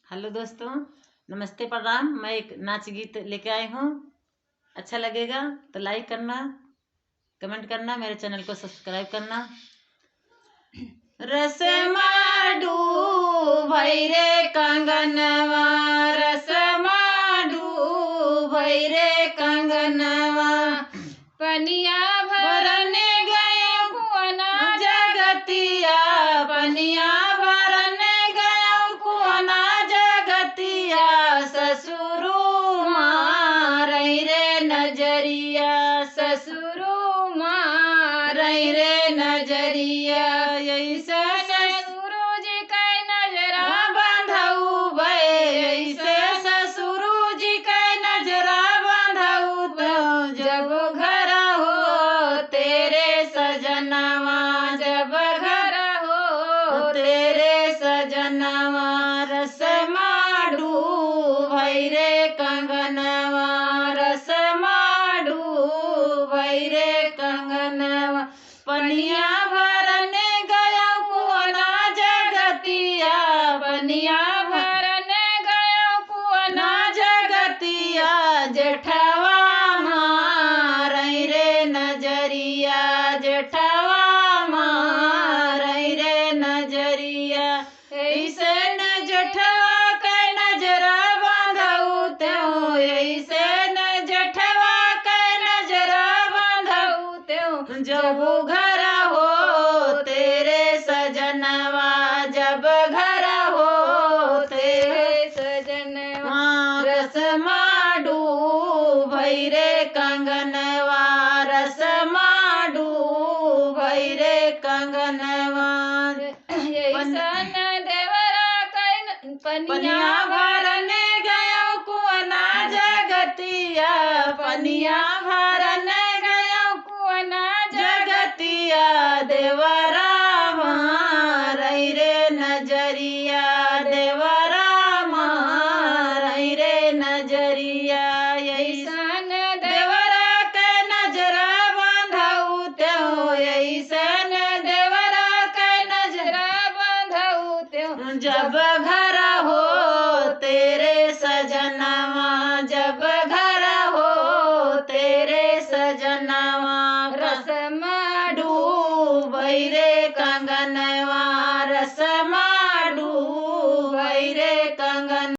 Hello दोस्तों, नमस्ते प्रणाम। मैं एक नाच गीत लेके आई हूँ। अच्छा लगेगा तो लाइक करना, कमेंट करना, मेरे चैनल को सब्सक्राइब करना। रस माडू भैरे कंगनवा, रस माडू भैरे कंगनवा, पनिया भरने गए कुआना जगतिया, पनिया भरने गए कुआना जगतिया, ससुरु मारई रे नजरिया, ससुरु मारई रे नजरिया, ऐसे ससुरु जी कै नजरा बांधऊ भे, ऐसे ससुरु जी कै नजरा बांधऊ तो जब घर हो तेरे सजनवा, जब घर हो तेरे सजनवा, रस माडू भैरे कंगनवा, रस माडू भैरे कंगनवा, पनिया भरने गया कुआना जगतिया, पनिया भरने गयो कुआना जगतिया, जेठवा मारई रे नजरिया, जेठवा मारई रे नजरिया, ऐसे न जेठवा कै नजरा बांधऊ त्यों, ऐसे न जेठवा कै नजरा बांधऊ त्यों, जब घर हो तेरे सजनवा, जब घर हो तेरे सजनवा, रस माडू भैरे कंगनवा, रस माडू भैरे कंगनवा, ऐसन देवरा कै पनिया भरने गयो कुआना जगतिया, पनिया भरने गयो कुआना जगतिया, देवरा मारई रे नजरिया, देवरा मारई रे नजरिया, ऐसा ऐसन देवरा के नजरा बांधऊ त्यों, ऐसे